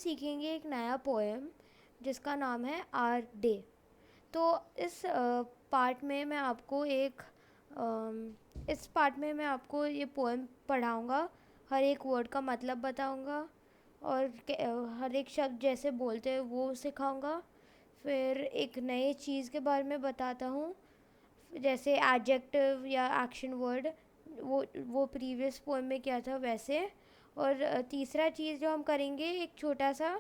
सीखेंगे एक नया पोएम जिसका नाम है आर डे। तो इस पार्ट में मैं आपको इस पार्ट में मैं आपको ये पोएम पढ़ाऊँगा, हर एक वर्ड का मतलब बताऊँगा और हर एक शब्द जैसे बोलते हैं वो सिखाऊँगा। फिर एक नए चीज़ के बारे में बताता हूँ, जैसे एडजेक्टिव या एक्शन वर्ड, वो प्रीवियस पोएम में क्या था वैसे। और तीसरा चीज़ जो हम करेंगे, एक छोटा सा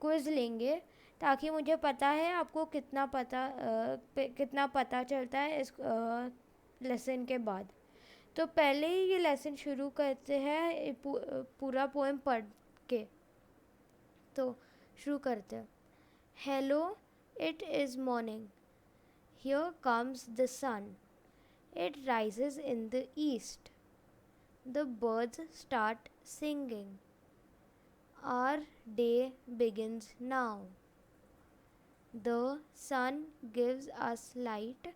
क्विज़ लेंगे ताकि मुझे पता है आपको कितना पता चलता है इस लेसन के बाद। तो पहले ही ये लेसन शुरू करते हैं पूरा पोएम पढ़ के। तो शुरू करते हैं। Hello, it is morning, here comes the sun. It rises in the east. The birds start singing. Our day begins now. The sun gives us light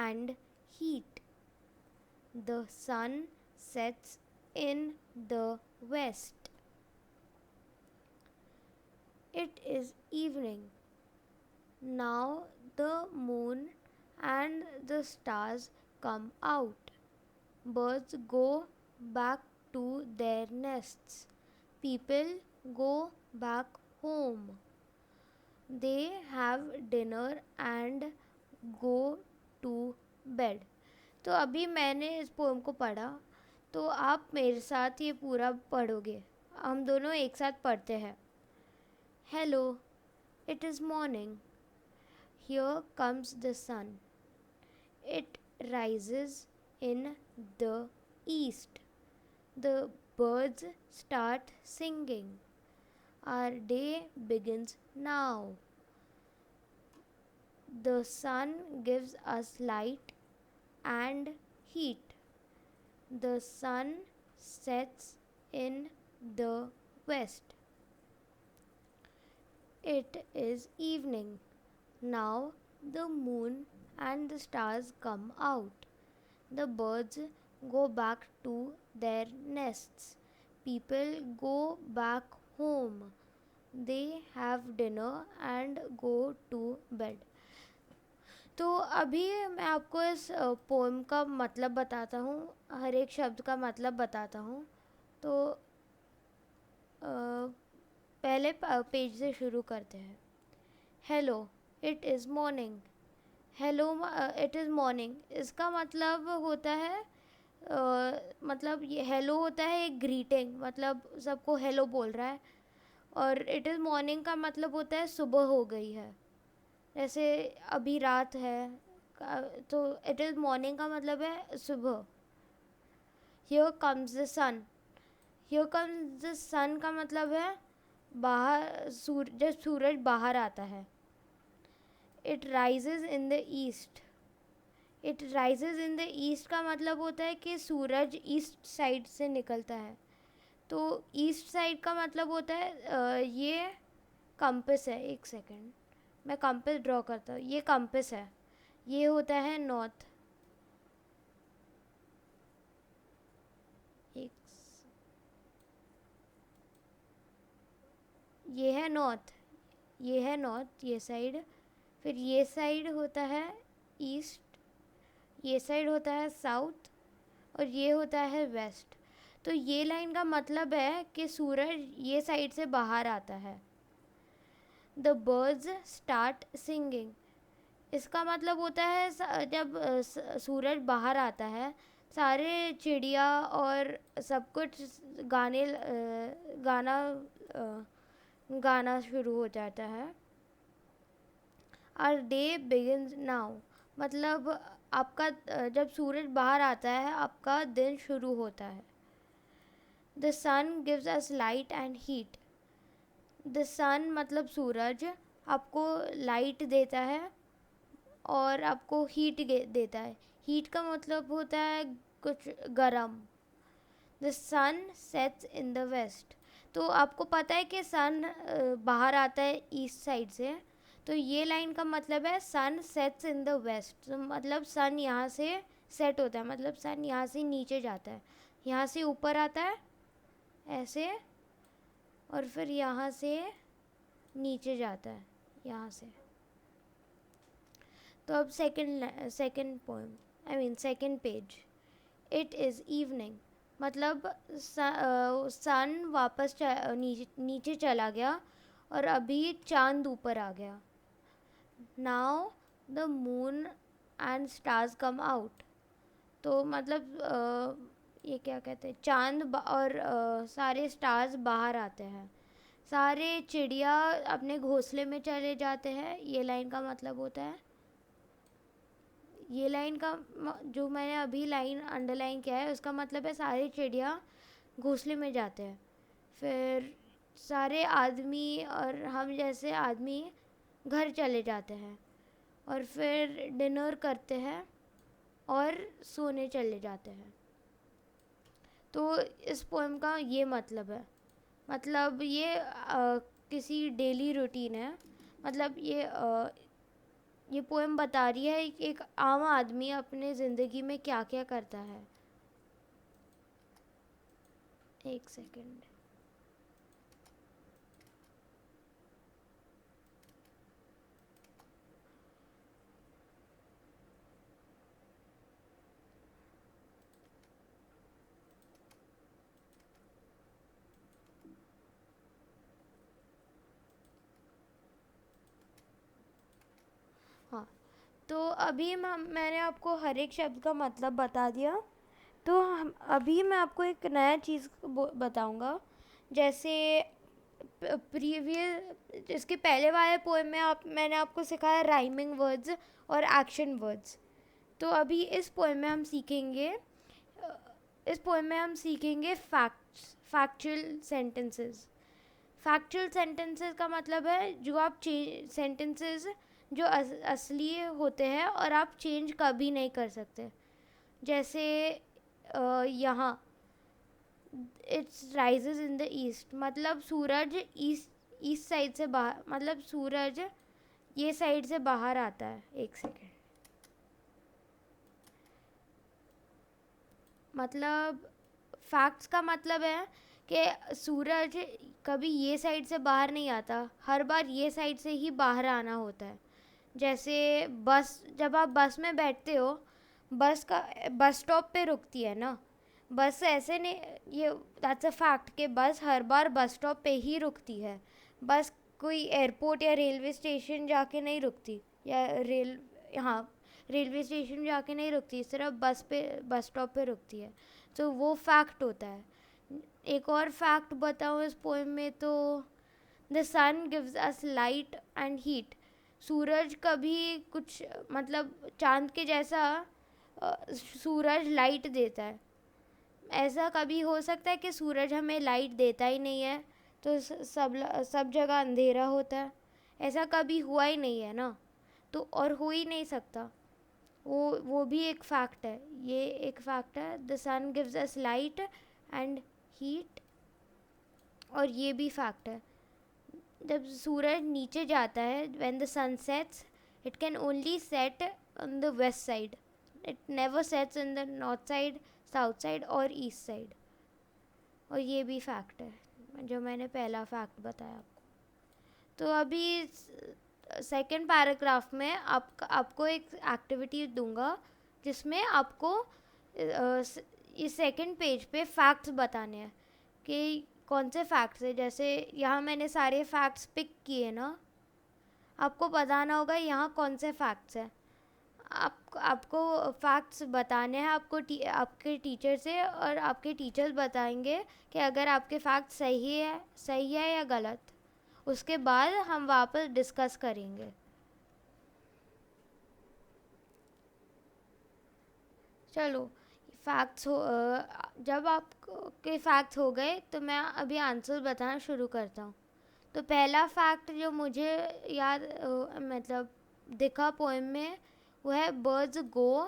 and heat. The sun sets in the west. It is evening. Now the moon and the stars come out. Birds go back to their nests. People go back home. They have dinner and go to bed. तो अभी मैंने इस poem को पढ़ा, तो आप मेरे साथ ये पूरा पढ़ोगे। हम दोनों एक साथ पढ़ते हैं। Hello, it is morning, here comes the sun. It rises in the east. The birds start singing. Our day begins now. The sun gives us light and heat. The sun sets in the west. It is evening. Now the moon and the stars come out. The birds go back to their nests. People go back home. They have dinner and go to bed. तो अभी मैं आपको इस poem का मतलब बताता हूँ, हर एक शब्द का मतलब बताता हूँ। तो पहले पेज से शुरू करते हैं। Hello, it is morning. Hello, it is morning, इसका मतलब होता है मतलब ये हेलो होता है एक ग्रीटिंग, मतलब सबको हेलो बोल रहा है। और इट इज़ मॉर्निंग का मतलब होता है सुबह हो गई है, जैसे अभी रात है। तो इट इज़ मॉर्निंग का मतलब है सुबह। Here comes the sun, here comes the sun का मतलब है बाहर जब सूरज बाहर आता है। It rises in the east, it rises in the east का मतलब होता है कि सूरज ईस्ट साइड से निकलता है। तो ईस्ट साइड का मतलब होता है ये कंपास है। एक सेकेंड, मैं कंपास ड्रॉ करता हूँ। ये कंपास है, ये होता है नॉर्थ। ये है नॉर्थ, ये है नॉर्थ, ये साइड। फिर ये साइड होता है ईस्ट, ये साइड होता है साउथ, और ये होता है वेस्ट। तो ये लाइन का मतलब है कि सूरज ये साइड से बाहर आता है। द बर्ड्स स्टार्ट सिंगिंग, इसका मतलब होता है जब सूरज बाहर आता है, सारे चिड़िया और सब कुछ गाना शुरू हो जाता है। आवर डे बिगिंस नाउ, मतलब आपका जब सूरज बाहर आता है आपका दिन शुरू होता है। The sun gives us light and heat, the sun मतलब सूरज आपको लाइट देता है और आपको हीट देता है। हीट का मतलब होता है कुछ गरम। The sun sets in the west, तो आपको पता है कि सन बाहर आता है ईस्ट साइड से, तो ये लाइन का मतलब है sun sets in the west. तो मतलब सन यहाँ से सेट होता है, मतलब सन यहाँ से नीचे जाता है, यहाँ से ऊपर आता है ऐसे, और फिर यहाँ से नीचे जाता है यहाँ से। तो अब second poem, I mean second page. It is evening, मतलब सन वापस नीचे चला गया और अभी चांद ऊपर आ गया। Now the moon and stars come out. तो मतलब ये क्या कहते हैं, चांद और सारे स्टार्स बाहर आते हैं। सारे चिड़िया अपने घोंसले में चले जाते हैं। ये लाइन का मतलब होता है, ये लाइन का जो मैंने अभी लाइन अंडरलाइन किया है उसका मतलब है सारे चिड़िया घोंसले में जाते हैं। फिर सारे आदमी और हम जैसे आदमी घर चले जाते हैं और फिर डिनर करते हैं और सोने चले जाते हैं। तो इस पोएम का ये मतलब है, मतलब ये किसी डेली रूटीन है। मतलब ये पोएम बता रही है कि एक आम आदमी अपने ज़िंदगी में क्या क्या करता है। एक सेकंड। हाँ, तो अभी मैंने आपको हर एक शब्द का मतलब बता दिया। तो अभी मैं आपको एक नया चीज़ बताऊंगा। जैसे प्रीवियस, इसके पहले वाले पोएम में मैंने आपको सिखाया राइमिंग वर्ड्स और एक्शन वर्ड्स। तो अभी इस पोएम में हम सीखेंगे, फैक्चुअल सेंटेंसेस। फैक्चुअल सेंटेंसेस का मतलब है जो आप सेंटेंसेस जो असली होते हैं और आप चेंज कभी नहीं कर सकते। जैसे यहाँ it's rises in the east, मतलब सूरज ईस्ट साइड से बाहर, मतलब सूरज ये साइड से बाहर आता है। एक सेकेंड, मतलब फैक्ट्स का मतलब है कि सूरज कभी ये साइड से बाहर नहीं आता, हर बार ये साइड से ही बाहर आना होता है। जैसे जब आप बस में बैठते हो, बस स्टॉप पे रुकती है ना, बस ऐसे नहीं, ये दैट्स अ फैक्ट कि बस हर बार बस स्टॉप पे ही रुकती है। बस कोई एयरपोर्ट या रेलवे स्टेशन जाके नहीं रुकती, या हाँ, रेलवे स्टेशन जाके नहीं रुकती, सिर्फ बस स्टॉप पे रुकती है। तो वो फैक्ट होता है। एक और फैक्ट बताऊँ इस पोएम में, तो the sun gives us light and heat. सूरज कभी कुछ, मतलब चांद के जैसा सूरज लाइट देता है। ऐसा कभी हो सकता है कि सूरज हमें लाइट देता ही नहीं है, तो सब जगह अंधेरा होता है? ऐसा कभी हुआ ही नहीं है ना, तो और हो ही नहीं सकता। वो भी एक फैक्ट है, ये एक फैक्ट है। The sun gives us light and heat, और ये भी फैक्ट है। जब सूरज नीचे जाता है, when the sun sets, it can only set on the west side, it never sets in the north side, south side और ईस्ट साइड। और ये भी फैक्ट है जो मैंने पहला फैक्ट बताया आपको। तो अभी सेकंड पैराग्राफ में आपको एक एक्टिविटी दूंगा जिसमें आपको इस सेकंड पेज पे फैक्ट्स बताने हैं कि कौन से फैक्ट्स है। जैसे यहाँ मैंने सारे फैक्ट्स पिक किए ना, आपको बताना होगा यहाँ कौन से फैक्ट्स हैं। आपको फैक्ट्स बताने हैं आपके टीचर से, और आपके टीचर्स बताएंगे कि अगर आपके फैक्ट्स सही है या गलत। उसके बाद हम वापस डिस्कस करेंगे। चलो, जब आपके फैक्ट्स हो गए तो मैं अभी आंसर बताना शुरू करता हूँ। तो पहला फैक्ट जो मुझे याद मतलब दिखा पोएम में, वो है birds go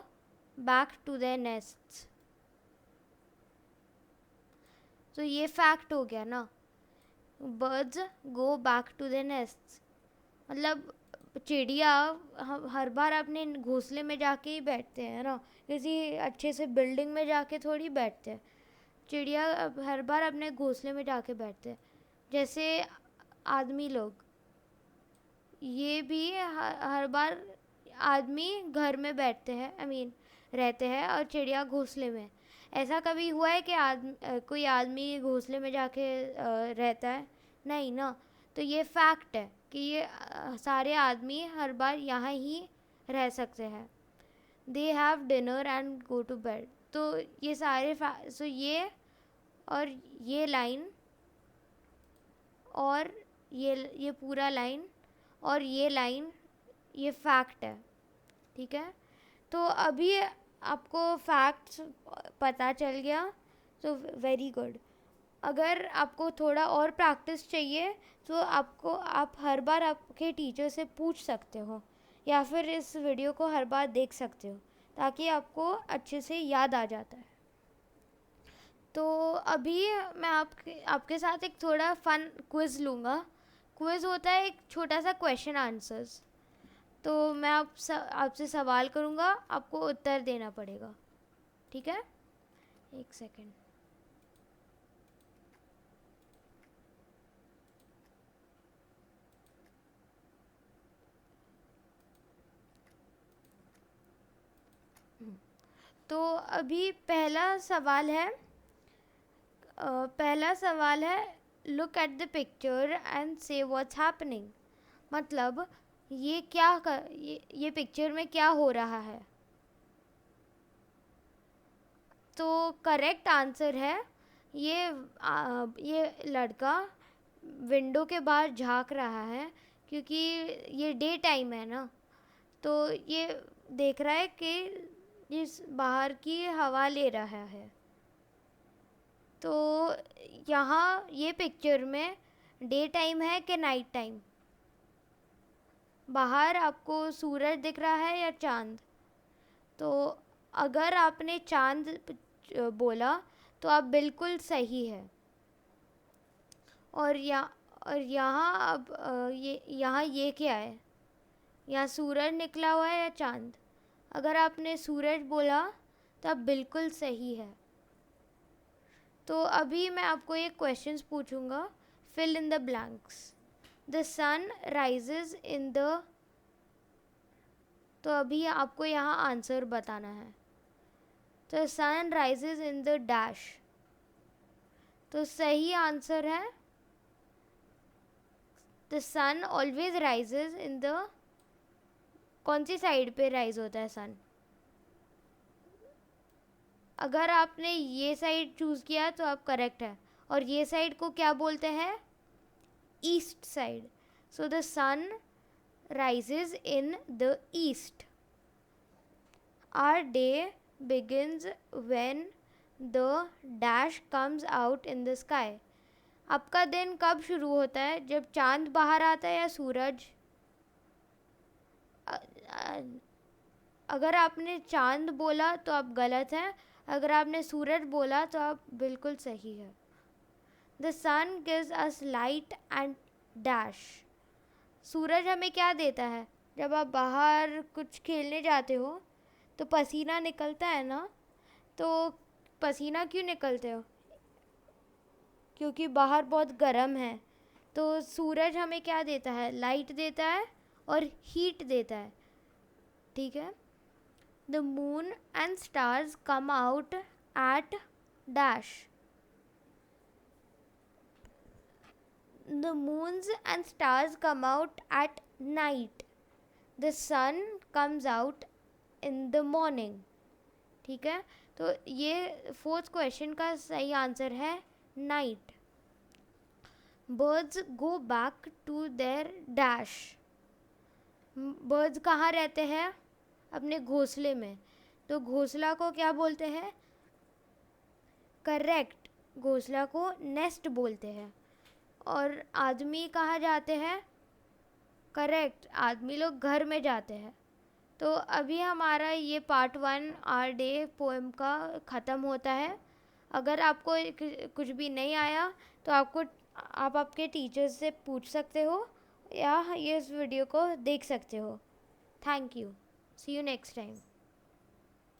back to their nests. तो ये फैक्ट हो गया ना, birds go back to their nests, मतलब चिड़िया हर बार अपने घोंसले में जाके ही बैठते हैं ना, किसी अच्छे से बिल्डिंग में जाके थोड़ी बैठते हैं। चिड़िया हर बार अपने घोंसले में जाके बैठते हैं। जैसे आदमी लोग ये भी हर बार आदमी घर में बैठते हैं, रहते हैं, और चिड़िया घोंसले में। ऐसा कभी हुआ है कि कोई आदमी घोंसले में जाके रहता है? नहीं ना। तो ये फैक्ट है कि ये सारे आदमी हर बार यहाँ ही रह सकते हैं। They have dinner and go to bed. तो ये सारे सो ये लाइन और ये पूरा लाइन और ये लाइन, ये फैक्ट है, ठीक है। तो अभी आपको फैक्ट्स पता चल गया, तो वेरी गुड। अगर आपको थोड़ा और प्रैक्टिस चाहिए तो आप हर बार आपके टीचर से पूछ सकते हो, या फिर इस वीडियो को हर बार देख सकते हो, ताकि आपको अच्छे से याद आ जाता है। तो अभी मैं आपके साथ एक थोड़ा फन क्विज़ लूँगा। क्विज़ होता है एक छोटा सा क्वेश्चन आंसर्स। तो मैं आपसे सवाल करूँगा, आपको उत्तर देना पड़ेगा, ठीक है। एक सेकेंड। तो अभी पहला सवाल है look at the picture and से व्हाट्स हैपनिंग। मतलब ये पिक्चर में क्या हो रहा है। तो करेक्ट आंसर है ये लड़का विंडो के बाहर झांक रहा है, क्योंकि ये डे टाइम है ना। तो ये देख रहा है कि इस बाहर की हवा ले रहा है। तो यहाँ ये पिक्चर में डे टाइम है कि नाइट टाइम? बाहर आपको सूरज दिख रहा है या चांद? तो अगर आपने चांद बोला तो आप बिल्कुल सही है। और यहाँ अब यहाँ ये क्या है? यहाँ सूरज निकला हुआ है या चांद? अगर आपने सूरज बोला तो आप बिल्कुल सही है। तो अभी मैं आपको एक क्वेश्चंस पूछूंगा, fill in the blanks. The sun rises in the, तो अभी आपको यहाँ आंसर बताना है। तो sun rises in the dash. तो सही आंसर है the sun always rises in the, कौन सी साइड पे राइज होता है सन? अगर आपने ये साइड चूज़ किया तो आप करेक्ट है। और ये साइड को क्या बोलते हैं? East side. So the sun rises in the east. Our day begins when the dash comes out in the sky. आपका दिन कब शुरू होता है? जब चांद बाहर आता है या सूरज? अगर आपने चांद बोला तो आप गलत हैं। अगर आपने सूरज बोला तो आप बिल्कुल सही है। The sun gives us light and dash. सूरज हमें क्या देता है? जब आप बाहर कुछ खेलने जाते हो तो पसीना निकलता है ना। तो पसीना क्यों निकलते हो? क्योंकि बाहर बहुत गर्म है। तो सूरज हमें क्या देता है? लाइट देता है और हीट देता है, ठीक है। The moon and stars come out at dash. The moons and stars come out at night. The sun comes out in the morning. ठीक है। तो ये फोर्थ क्वेश्चन का सही आंसर है night. Birds go back to their dash. Birds कहाँ रहते हैं? अपने घोंसले में। तो घोंसला को क्या बोलते हैं? करेक्ट, घोंसला को नेस्ट बोलते हैं। और आदमी कहाँ जाते हैं? करेक्ट, आदमी लोग घर में जाते हैं। तो अभी हमारा ये पार्ट 1 आवर डे पोएम का ख़त्म होता है। अगर आपको कुछ भी नहीं आया तो आप आपके टीचर से पूछ सकते हो, या ये इस वीडियो को देख सकते हो। Thank you. See you next time.